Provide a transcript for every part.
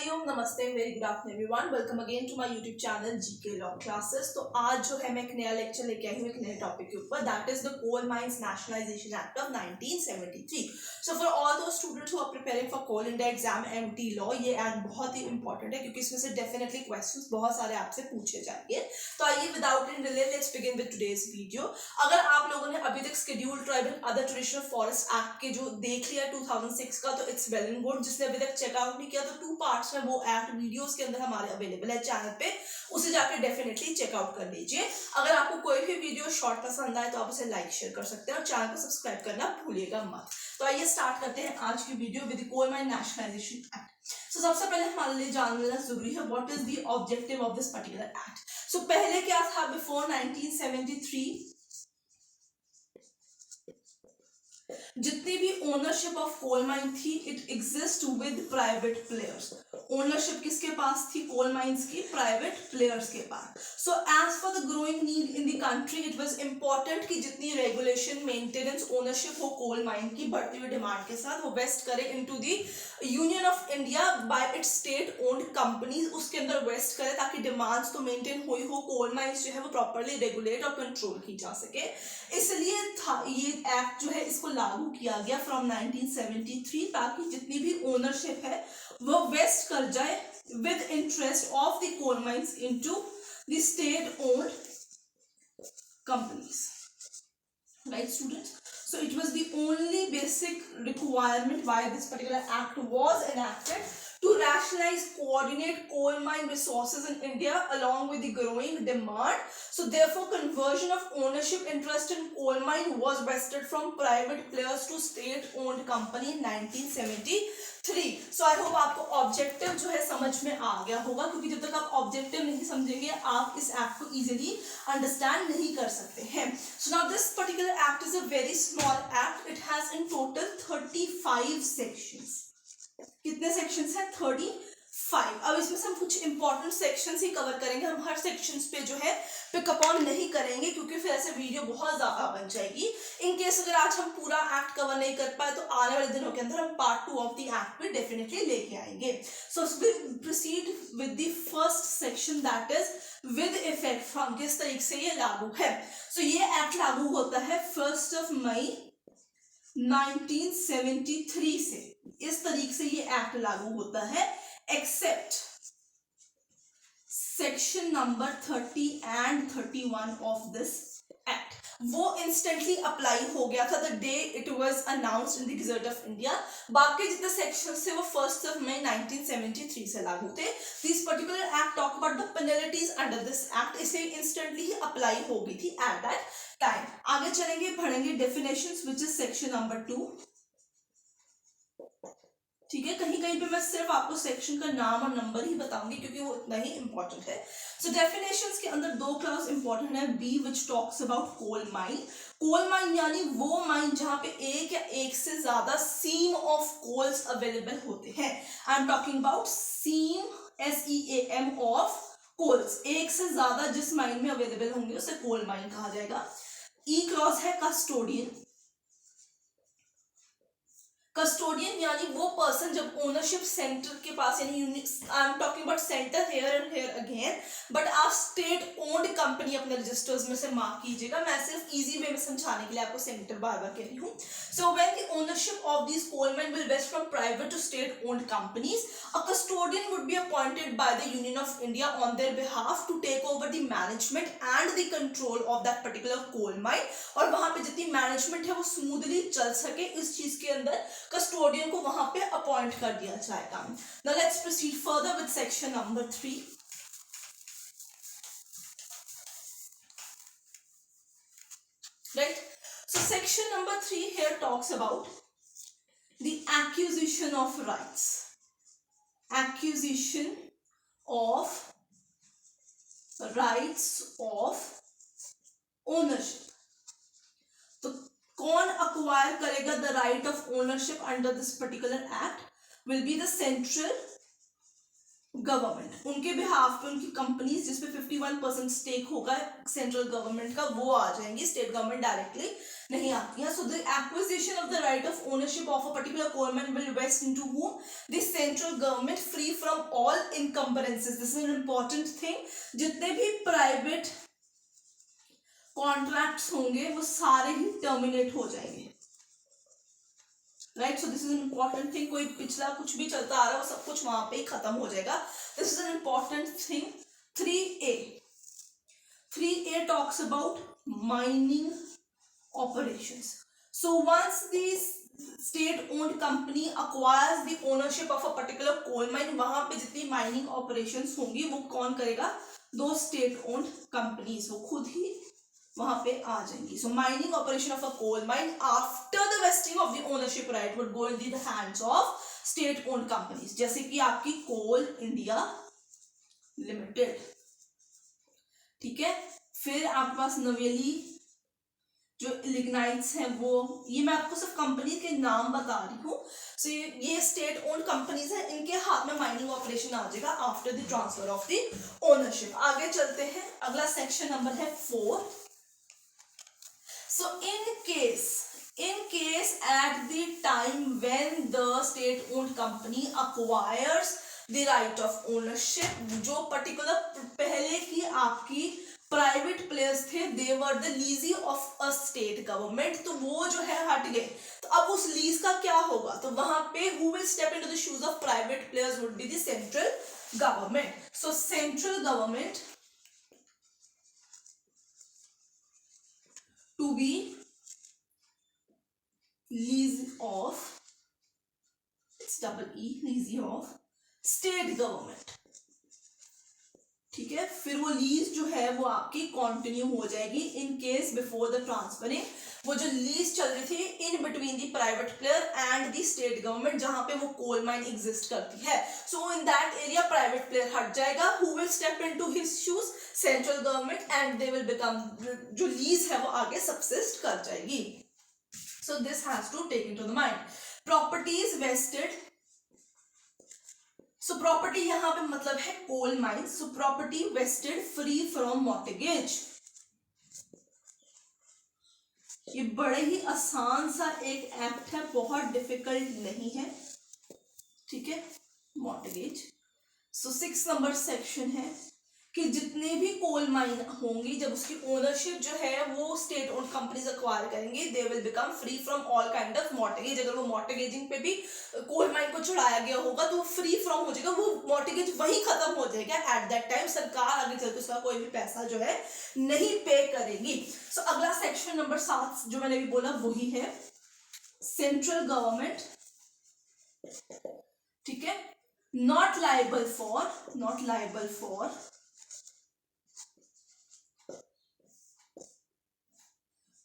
हरिओम नमस्ते very good afternoon everyone welcome again to my YouTube channel GK law classes. तो आज जो है मैं एक नया लेक्चर लेके आई हूँ एक नए टॉपिक के ऊपर, that is the coal mines nationalisation act of 1973। So for all those students who are preparing for coal India exam MT law, ये एक्ट बहुत ही इंपॉर्टेंट है क्योंकि इसमें से डेफिनेटली क्वेश्चंस बहुत सारे आपसे पूछे जाएंगे। तो आइए without in delay let's begin with today's video. अगर आप लोगों ने अभी तक scheduled tribe and other traditional forest act के जो देख लिया 2006 का, तो इट्स वेल एंड गुड। जिसने अभी तक चेकआउट नहीं किया तो 2 पार्ट्स में वो एक्ट वीडियोस के अंदर हमारे अवेलेबल है चैनल पे, उसे जाके डेफिनेटली चेकआउट कर लीजिए। अगर आपको कोई भी वीडियो शॉर्ट पसंद आए तो आप उसे लाइक शेयर कर सकते हैं और चैनल को सब्सक्राइब करना भूलिएगा मत। तो आइए स्टार्ट करते हैं आज की video with coal mine nationalisation act. सो सबसे पहले हमारे लिए जान लेना जरूरी है what is the objective of this particular act. So पहले क्या था, बिफोर 1973 जितनी भी ओनरशिप ऑफ कोल माइन थी it exist with private players. Ownership किसके पास थी? कोल माइंस की प्राइवेट प्लेयर्स के पास। So as for the growing need in the country it was important कि जितनी रेगुलेशन मेंटेनेंस ओनरशिप हो कोल माइन की बढ़ती हुई डिमांड के साथ वो वेस्ट करे into the union of India by it's state owned companies, उसके अंदर वेस्ट करे ताकि डिमांड्स तो मेंटेन हुई हो, कोल माइंस जो है वो प्रॉपर्ली रेगुलेट और कंट्रोल की जा सके। इसलिए था ये एक्ट जो है इसको लागू किया गया फ्रॉम 1973 ताकि जितनी भी ओनरशिप है वो वेस्ट कर जाए with interest of the coal mines into the state owned companies. Right students, so it was the only basic requirement why this particular act was enacted, to rationalize coordinate coal mine resources in India along with the growing demand. So therefore conversion of ownership interest in coal mine was vested from private players to state owned company in 1973. So I hope आपको objective जो है समझ में आ गया होगा, क्योंकि जब तक आप ऑब्जेक्टिव नहीं समझेंगे आप इस एक्ट को इजीली अंडरस्टैंड नहीं कर सकते हैं। So now this particular act is a very small act. It has in total 35 sections. कितने सेक्शंस हैं? 35। अब इसमें से हम कुछ इंपॉर्टेंट सेक्शंस ही कवर करेंगे, हम हर सेक्शंस पे जो है पिकअप ऑन नहीं करेंगे क्योंकि फिर ऐसे वीडियो बहुत ज्यादा बन जाएगी। इन केस अगर आज हम पूरा एक्ट कवर नहीं कर पाए तो आने वाले दिनों के अंदर हम पार्ट 2 ऑफ द एक्ट भी डेफिनेटली लेके आएंगे। So will proceed with the first section that is with effect from, किस तरीके से ये लागू है। सो ये एक्ट लागू होता है 1 मई 1973 से। इस तरीके से ये एक्ट लागू होता है except section number 30 and 31 of this act. वो इंस्टेंटली अप्लाई हो गया था the day it was announced in the gazette of India. बाकी जितने सेक्शंस थे वो 1 मई 1973 से लागू थे। This particular act talk about the penalties under this act, इसे इंस्टेंटली ही अप्लाई हो गई थी एट दैट टाइम। आगे चलेंगे, पढ़ेंगे definitions which is section number 2। ठीक है, कहीं कहीं पे मैं सिर्फ आपको सेक्शन का नाम और नंबर ही बताऊंगी क्योंकि वो इतना ही इंपॉर्टेंट है। सो डेफिनेशंस के अंदर 2 क्लास इंपॉर्टेंट है, B which talks about coal mine. Coal mine यानी वो माइन जहां पे एक या एक से ज्यादा सीम ऑफ कोल्स अवेलेबल होते हैं। I am talking about seam, SEAM of coals. एक से ज्यादा जिस माइन में अवेलेबल होंगे उसे कोल माइन कहा जाएगा। ई क्लॉज है कस्टोडियन। कस्टोडियन यानी वो पर्सन जब ओनरशिप सेंटर के पास, यानी I am talking about centre here and here again, but आप स्टेट ओन्ड कंपनी अपने रजिस्टर्स में से मार्क कीजिएगा। मैं सिर्फ इजी वे में समझाने के लिए आपको सेंटर बार बार कह रही हूँ। So when the ownership of this coal mine will vest from private to state owned companies, a custodian would be appointed by the union of India on their behalf to take over the management and the control of that particular coal mine, और वहां पे जितनी management है वो smoothly चल सके इस चीज के अंदर कस्टोडियन को वहां पे अपॉइंट कर दिया जाएगा। Now let's proceed further with section number 3। Right, so section number 3 here talks about the acquisition of rights, acquisition of rights of ownership। तो कौन अक्वायर करेगा the right of ownership under this particular act? Will be the central government, उनके behalf पे उनकी companies जिसपे 51% stake होगा central government का, वो आ जाएंगी, स्टेट गवर्नमेंट डायरेक्टली नहीं आती है. So the acquisition of the right of ownership of a particular coal mine will vest into whom, the central government, free from all encumbrances. This is an important thing. जितने भी private contracts होंगे वो सारे ही terminate हो जाएंगे. Right, so this is an important thing. कोई पिछला कुछ भी चलता आ रहा है वो सब कुछ वहां पे ही खत्म हो जाएगा. This is an important thing. 3A talks about mining operations. So once the state-owned company acquires the ownership of a particular coal mine, वहां पे जितनी mining operations होंगी वो कौन करेगा? दो state-owned companies, वो खुद ही वहां पे आ जाएंगी. So mining operation of a coal mine after the vesting of the ownership right would go into the hands of state-owned companies. जैसे कि आपकी कोल इंडिया लिमिटेड, ठीक है. फिर आपके पास नवेली जो लिग्नाइट्स हैं वो, ये मैं आपको सिर्फ कंपनी के नाम बता रही हूँ. सो ये स्टेट ओन्ड कंपनीज हैं, इनके हाथ में माइनिंग ऑपरेशन आ जाएगा after the transfer of the ownership. आगे चलते हैं, अगला सेक्शन नंबर है 4. So in case at the time when the state owned company acquires the right of ownership, जो particular पहले की आपकी प्राइवेट प्लेयर्स थे, they were the lessee of a state government, तो वो जो है हट गए. तो अब उस लीज का क्या होगा? तो वहां पे who will step into the shoes of private players would be the central government. So central government to be lease of, it's double E, lease of state government, ठीक है. फिर वो लीज जो है वो आपकी कंटिन्यू हो जाएगी in case before the transferring. वो जो लीज चल रही थी in between the private player and the state government, जहां पे वो कोल माइन एग्जिस्ट करती है, so in that area private player हट जाएगा. Who will step into his shoes? Central government, and they will become, जो लीज है वो आगे सबसिस्ट कर जाएगी. So this has to take into the mind. Properties wasted, so property यहां पे मतलब है coal mine. So property vested free from mortgage. ये बड़े ही आसान सा एक एक्ट है, बहुत डिफिकल्ट नहीं है, ठीक है. मॉर्टगेज. सो 6 नंबर सेक्शन है कि जितने भी कोल माइन होंगी, जब उसकी ओनरशिप जो है वो स्टेट ओन्ड कंपनीज एक्वायर करेंगे, दे will become free from all kind of mortgage. अगर वो मॉर्टगेजिंग पे भी कोल माइन को चढ़ाया गया होगा तो वो फ्री फ्रॉम हो जाएगा, वो मॉर्टगेज वही खत्म हो जाएगा एट दैट टाइम. सरकार आगे चलकर उसका कोई भी पैसा जो है नहीं पे करेगी. सो अगला सेक्शन नंबर 7 जो मैंने भी बोला वही है सेंट्रल गवर्नमेंट, ठीक है. Not liable for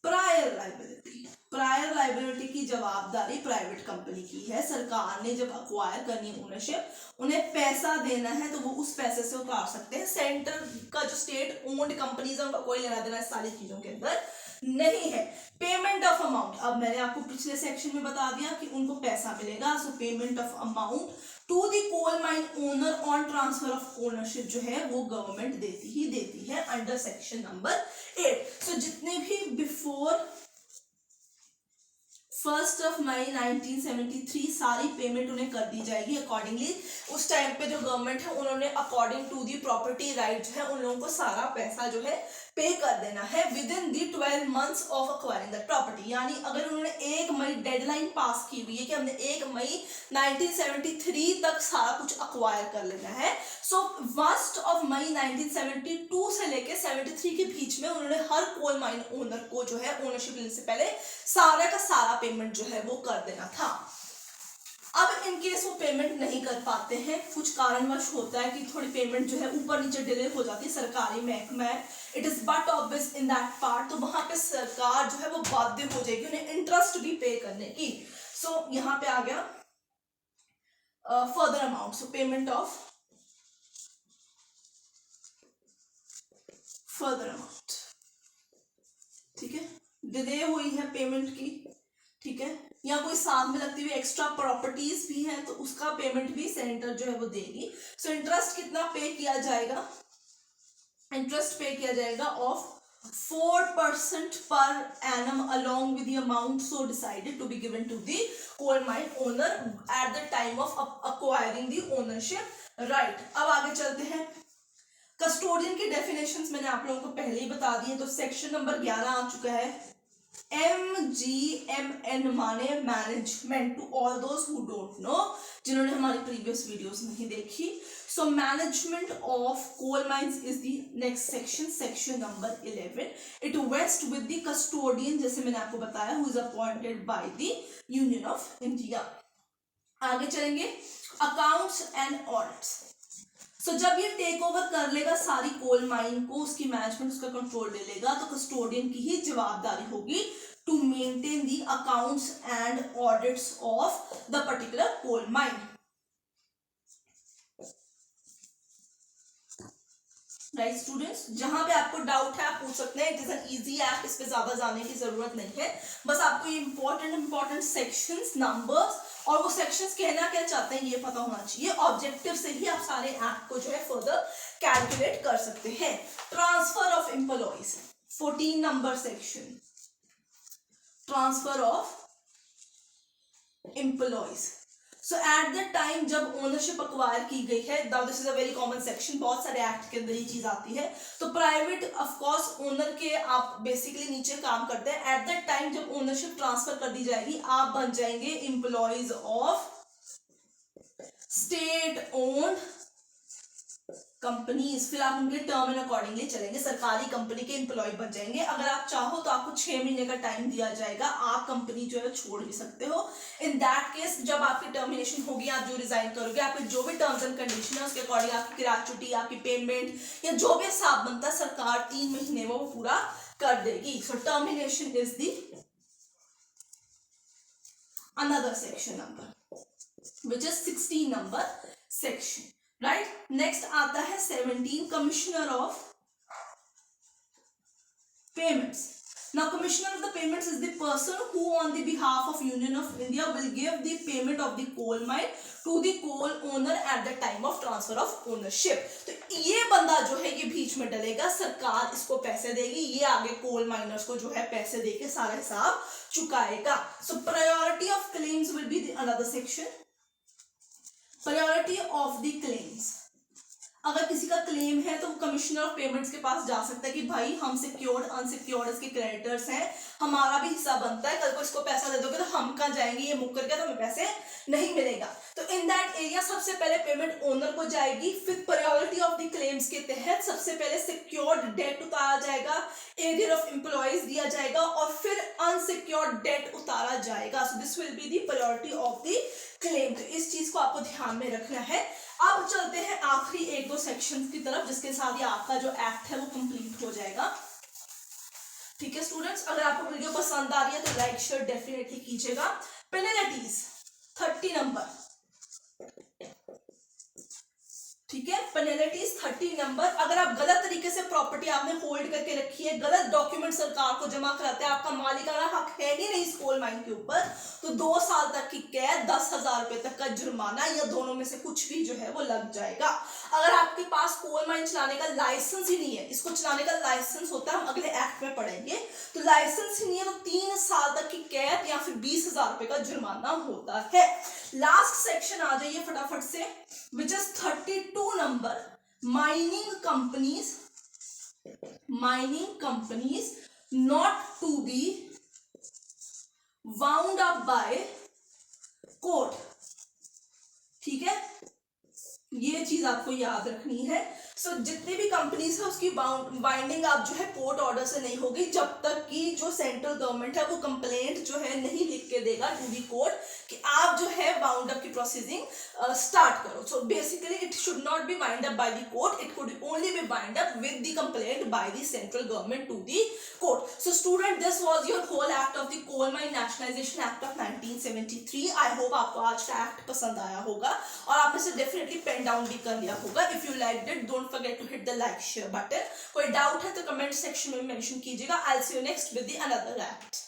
prior liability की जवाबदारी प्राइवेट कंपनी की है. सरकार ने जब अक्वायर करनी ओनरशिप, उन्हें पैसा देना है तो वो उस पैसे से उतार सकते हैं. सेंटर का जो स्टेट ओन्ड कंपनीज है उनका कोई लेना देना इस सारी चीजों के अंदर नहीं है. पेमेंट ऑफ अमाउंट, अब मैंने आपको पिछले सेक्शन में बता दिया कि उनको पैसा मिलेगा. So payment of amount to the coal mine owner on transfer of ownership जो है वो गवर्नमेंट देती है अंडर सेक्शन नंबर 8. सो जितने भी बिफोर 1 मई 1973 सारी पेमेंट उन्हें कर दी जाएगी अकॉर्डिंगली. उस टाइम पे जो गवर्नमेंट है उन्होंने according to the property right जो है उन लोगों को सारा पैसा जो है पे कर देना है with in the 12 months of acquiring the property. यानी अगर उन्होंने 1 मई डेडलाइन पास की हुई है कि हमने 1 मई 1973 तक सारा कुछ अक्वायर कर लेना है, सो 1 मई 1972 से लेके 73 के बीच में उन्होंने हर कोल माइन ओनर को जो है ओनरशिप लेने से पहले सारा का सारा पेमेंट जो है वो कर देना था. अब इन केस वो पेमेंट नहीं कर पाते हैं, कुछ कारणवश होता है कि थोड़ी पेमेंट जो है ऊपर नीचे डिले हो जाती है, सरकारी महकमा है, it is but obvious in that part, तो वहां पे सरकार जो है वो बाध्य हो जाएगी उन्हें इंटरेस्ट भी पे करने की. सो यहाँ पे आ गया further amount. So payment of further amount, ठीक है. डिले हुई है पेमेंट की, ठीक है, या कोई साथ में लगती हुई एक्स्ट्रा प्रॉपर्टीज भी है तो उसका पेमेंट भी सेंटर जो है वो देगी। सो इंटरेस्ट कितना पे किया जाएगा, इंटरेस्ट पे किया जाएगा of 4% per annum along with the amount so decided to be given to the coal mine owner at the time of acquiring the ownership right। अब आगे चलते हैं, कस्टोडियन की डेफिनेशंस मैंने आप लोगों को पहले ही बता दी है, तो सेक्शन नंबर 11 आ चुका है। MGMN माने management, to all those who don't know, जिन्होंने हमारी प्रीवियस वीडियोस नहीं देखी। So management of coal mines is the next section, section number 11। It vest with the custodian, जैसे मैंने आपको बताया, who is appointed by the union of India. आगे चलेंगे, अकाउंट्स एंड ऑडिट्स। सो जब ये टेक ओवर कर लेगा सारी कोल माइन को, उसकी मैनेजमेंट, उसका कंट्रोल ले लेगा, तो कस्टोडियन की ही जवाबदारी होगी to maintain the accounts and audits of the particular coal mine. Right students, जहां पे आपको डाउट है आप पूछ सकते हैं, it is an easy app, इस पे ज्यादा जाने की जरूरत नहीं है, बस आपको ये इंपॉर्टेंट सेक्शंस, नंबर्स और वो सेक्शंस कहना क्या चाहते हैं ये पता होना चाहिए। ऑब्जेक्टिव से ही आप सारे ऐप को जो है फर्दर कैलकुलेट कर सकते हैं। Transfer of employees, 14 number section, transfer of employees. So at the time जब ओनरशिप अक्वायर की गई है, this is a very common section, बहुत सारे एक्ट के अंदर ये चीज आती है, तो प्राइवेट ऑफ कोर्स ओनर के आप बेसिकली नीचे काम करते हैं। एट द टाइम जब ओनरशिप ट्रांसफर कर दी जाएगी, आप बन जाएंगे employees of state owned companies, फिर आप उनके टर्म एंड अकॉर्डिंगली चलेंगे, सरकारी कंपनी के एम्प्लॉय बन जाएंगे। अगर आप चाहो तो आपको 6 महीने का टाइम दिया जाएगा, आप कंपनी जो है छोड़ भी सकते हो। इन दैट केस जब आपकी टर्मिनेशन होगी, आप जो रिजाइन करोगे, आपके जो भी टर्म्स एंड कंडीशन है उसके अकॉर्डिंग आपकी ग्रेच्युटी, आपकी पेमेंट या जो भी हिसाब बनता है, सरकार 3 महीने में वो पूरा कर देगी। So termination is the another section number which is 16 number section. Right, next आता है 17, commissioner of payments. Now commissioner of the payments is the person who on the behalf of Union of India will give the payment of the coal mine to the coal owner at the time of transfer of ownership। तो ये बंदा जो है ये बीच में डलेगा, सरकार इसको पैसे देगी, ये आगे कोल माइनर्स को जो है पैसे देके सारा हिसाब चुकाएगा। So priority of claims will be the another section। Priority of the claims, अगर किसी का क्लेम है तो कमिश्नर ऑफ पेमेंट्स के पास जा सकता है कि भाई हम सिक्योर्ड अनसिक्योर्ड इसके क्रेडिटर्स हैं, हमारा भी हिस्सा बनता है, कल को इसको पैसा दे दोगे तो हम कहाँ जाएंगे, ये मुकर गया तो हमें पैसे नहीं मिलेगा। तो इन दैट एरिया सबसे पहले पेमेंट ओनर को जाएगी, फिर प्रायोरिटी ऑफ द क्लेम्स के तहत सबसे पहले सिक्योर्ड डेट उतारा जाएगा, एरियर ऑफ एम्प्लॉइज दिया जाएगा और फिर अनसिक्योर्ड डेट उतारा जाएगा। So this will be the priority of the claim. तो इस चीज को आपको ध्यान में रखना है। अब चलते हैं आखिरी 1-2 सेक्शंस की तरफ, जिसके साथ ये आपका जो एक्ट है वो कंप्लीट हो जाएगा। ठीक है स्टूडेंट्स, अगर आपको वीडियो पसंद आ रही है तो लाइक शेयर डेफिनेटली कीजिएगा। पेनल्टीज 30 नंबर, ठीक है, पेनल्टीज 30 नंबर। अगर आप गलत तरीके से प्रॉपर्टी आपने होल्ड करके रखी है, गलत डॉक्यूमेंट सरकार को जमा कराते हैं, आपका मालिकाना हक है ही नहीं इस कोल माइन के ऊपर, तो 2 साल तक की कैद, 10,000 रुपए तक का जुर्माना या दोनों में से कुछ भी जो है वो लग जाएगा। अगर आपके पास कोल माइन चलाने का लाइसेंस ही नहीं है, इसको चलाने का लाइसेंस होता है, हम अगले एक्ट में पढ़ेंगे, तो लाइसेंस ही नहीं है तो 3 साल तक की कैद या फिर 20,000 रुपए का जुर्माना होता है। लास्ट सेक्शन आ जाइए फटाफट से, which is 32 number, mining companies not to be wound up by court. ठीक है, ये चीज आपको याद रखनी है। सो जितनी भी कंपनीज है उसकी बाइंडिंग आप जो है कोर्ट ऑर्डर से नहीं होगी, जब तक कि जो सेंट्रल गवर्नमेंट है वो कंप्लेंट जो है नहीं लिख के देगा टू दी कोर्ट कि आप जो है बाउंड अप की प्रोसीजिंग स्टार्ट करो। So basically it should not be bind up by the court, it could only be bind up with the complaint by the central government to the court. So student, this was your whole act of the coal mine nationalisation act of 1973। I hope आपको आज का act पसंद आया होगा और आपने इसे definitely pen down भी कर लिया होगा। If you liked it, don't forget to hit the like share button। कोई डाउट है तो कमेंट सेक्शन में मेंशन कीजिएगा। I'll see you next with the another act।